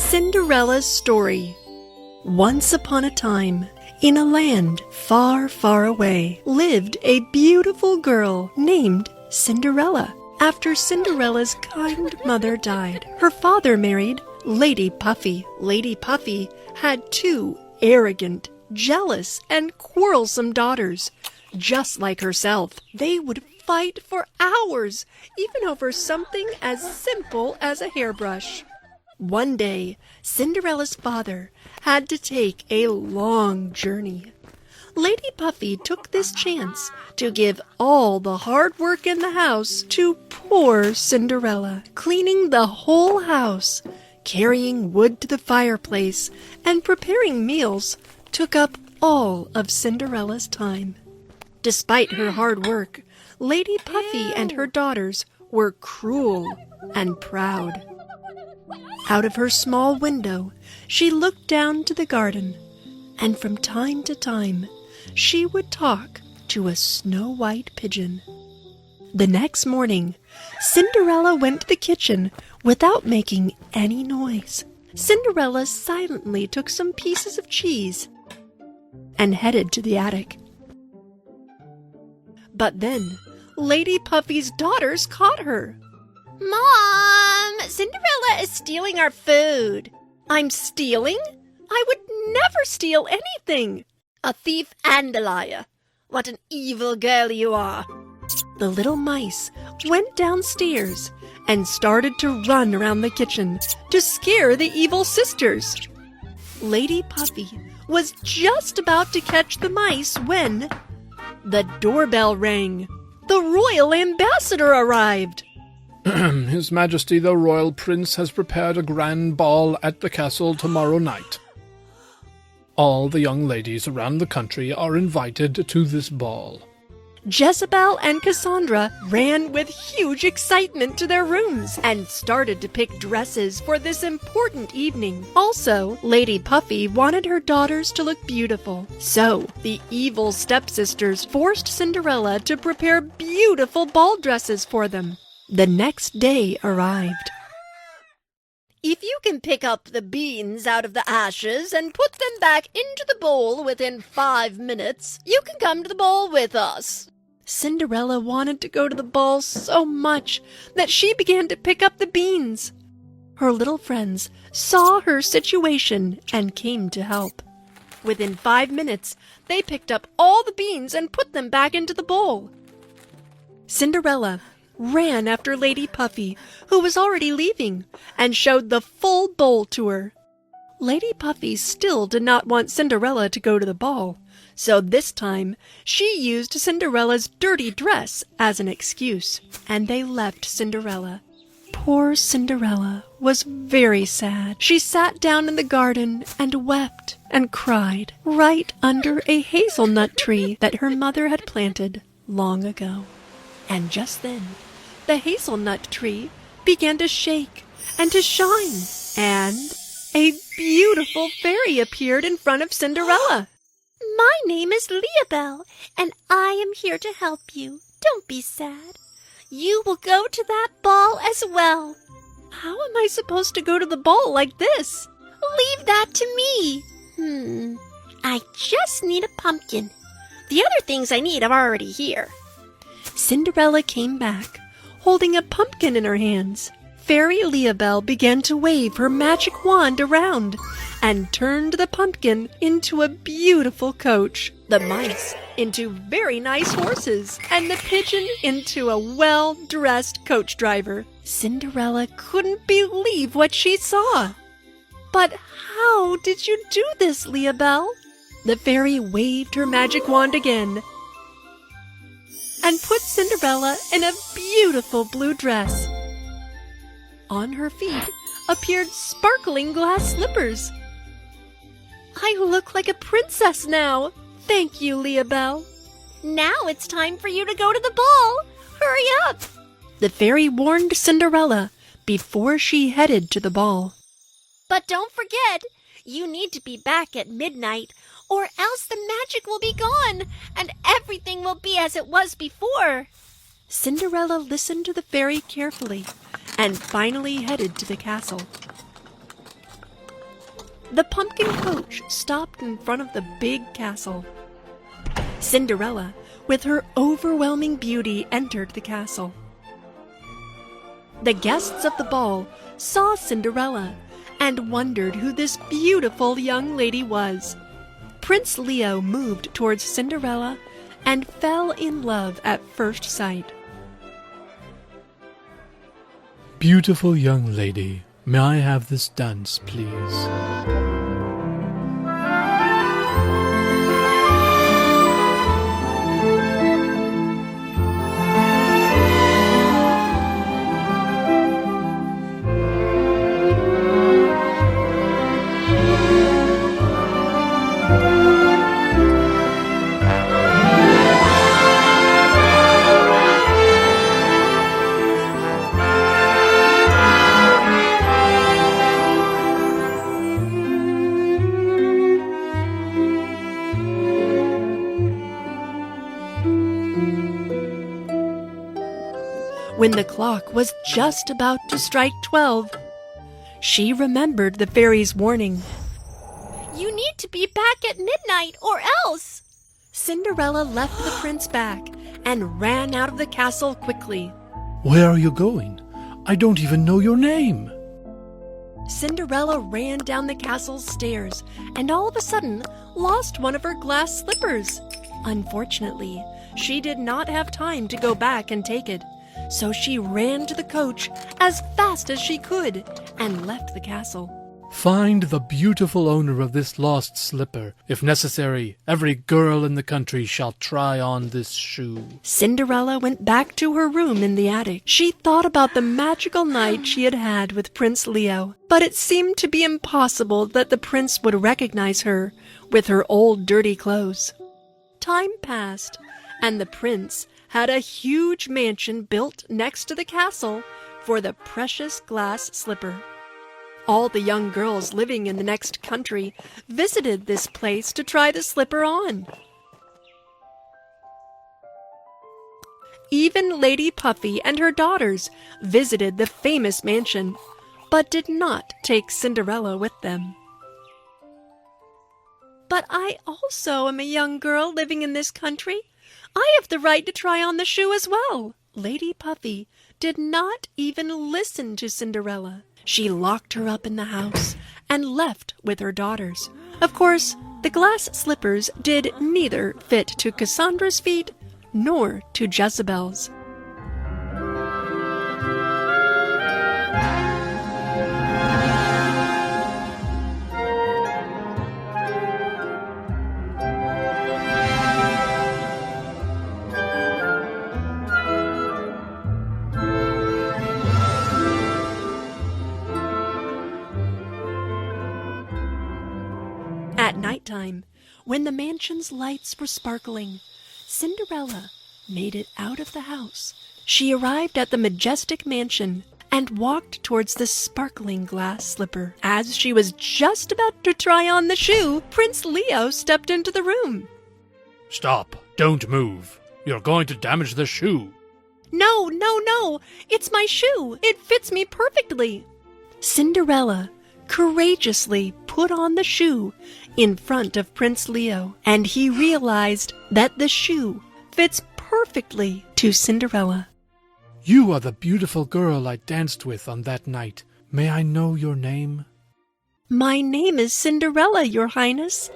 Cinderella's Story. Once upon a time, in a land far, far away, lived a beautiful girl named Cinderella. After Cinderella's kind mother died, her father married Lady Puffy. Lady Puffy had two arrogant, jealous, and quarrelsome daughters, just like herself. They would fight for hours, even over something as simple as a hairbrush. One day, Cinderella's father had to take a long journey. Lady Puffy took this chance to give all the hard work in the house to poor Cinderella, cleaning the whole house, carrying wood to the fireplace, and preparing meals took up all of Cinderella's time. Despite her hard work, Lady Puffy and her daughters were cruel and proud. Out of her small window, she looked down to the garden, and from time to time, she would talk to a snow-white pigeon. The next morning, Cinderella went to the kitchen without making any noise. Cinderella silently took some pieces of cheese and headed to the attic. But then, Lady Puffy's daughters caught her. Mom, Cinderella is stealing our food. I'm stealing? I would never steal anything. A thief and a liar. What an evil girl you are. The little mice went downstairs and started to run around the kitchen to scare the evil sisters. Lady Puffy was just about to catch the mice when the doorbell rang. The royal ambassador arrived. His Majesty the Royal Prince has prepared a grand ball at the castle tomorrow night. All the young ladies around the country are invited to this ball. Jezebel and Cassandra ran with huge excitement to their rooms and started to pick dresses for this important evening. Also, Lady Puffy wanted her daughters to look beautiful. So, the evil stepsisters forced Cinderella to prepare beautiful ball dresses for them. The next day arrived. If you can pick up the beans out of the ashes and put them back into the bowl within 5 minutes, you can come to the ball with us. Cinderella wanted to go to the ball so much that she began to pick up the beans. Her little friends saw her situation and came to help. Within 5 minutes, they picked up all the beans and put them back into the bowl. Cinderella ran after Lady Puffy, who was already leaving, and showed the full bowl to her. Lady Puffy still did not want Cinderella to go to the ball, so this time she used Cinderella's dirty dress as an excuse, and they left Cinderella. Poor Cinderella was very sad. She sat down in the garden and wept and cried right under a hazelnut tree that her mother had planted long ago. And just then, the hazelnut tree began to shake and to shine, and a beautiful fairy appeared in front of Cinderella. My name is Leabelle, and I am here to help you. Don't be sad. You will go to that ball as well. How am I supposed to go to the ball like this? Leave that to me. I just need a pumpkin. The other things I need are already here. Cinderella came back, holding a pumpkin in her hands. Fairy Leabelle began to wave her magic wand around and turned the pumpkin into a beautiful coach, the mice into very nice horses, and the pigeon into a well-dressed coach driver. Cinderella couldn't believe what she saw. But how did you do this, Leabelle? The fairy waved her magic wand again and put Cinderella in a beautiful blue dress. On her feet appeared sparkling glass slippers. I look like a princess now. Thank you, Leabelle. Now it's time for you to go to the ball. Hurry up. The fairy warned Cinderella before she headed to the ball. But don't forget, you need to be back at midnight, or else the magic will be gone, and everything will be as it was before. Cinderella listened to the fairy carefully and finally headed to the castle. the pumpkin coach stopped in front of the big castle. Cinderella, with her overwhelming beauty, entered the castle. The guests of the ball saw Cinderella and wondered who this beautiful young lady was. Prince Leo moved towards Cinderella and fell in love at first sight. Beautiful young lady, may I have this dance, please? When the clock was just about to strike 12, she remembered the fairy's warning. You need to be back at midnight or else. Cinderella left the prince back and ran out of the castle quickly. Where are you going? I don't even know your name. Cinderella ran down the castle's stairs and all of a sudden lost one of her glass slippers. Unfortunately, she did not have time to go back and take it. So she ran to the coach as fast as she could and left the castle. Find the beautiful owner of this lost slipper. If necessary, every girl in the country shall try on this shoe. Cinderella went back to her room in the attic. She thought about the magical night she had had with Prince Leo, but it seemed to be impossible that the prince would recognize her with her old dirty clothes. Time passed, and the prince had a huge mansion built next to the castle for the precious glass slipper. All the young girls living in the next country visited this place to try the slipper on. Even Lady Puffy and her daughters visited the famous mansion, but did not take Cinderella with them. But I also am a young girl living in this country. I have the right to try on the shoe as well. Lady Puffy did not even listen to Cinderella. She locked her up in the house and left with her daughters. Of course, the glass slippers did neither fit to Cassandra's feet nor to Jezebel's. At nighttime, when the mansion's lights were sparkling, Cinderella made it out of the house. She arrived at the majestic mansion and walked towards the sparkling glass slipper. As she was just about to try on the shoe, Prince Leo stepped into the room. Stop! Don't move! You're going to damage the shoe! No! It's my shoe! It fits me perfectly! Cinderella courageously put on the shoe in front of Prince Leo, and he realized that the shoe fits perfectly to Cinderella. You are the beautiful girl I danced with on that night. May I know your name? My name is Cinderella, Your Highness.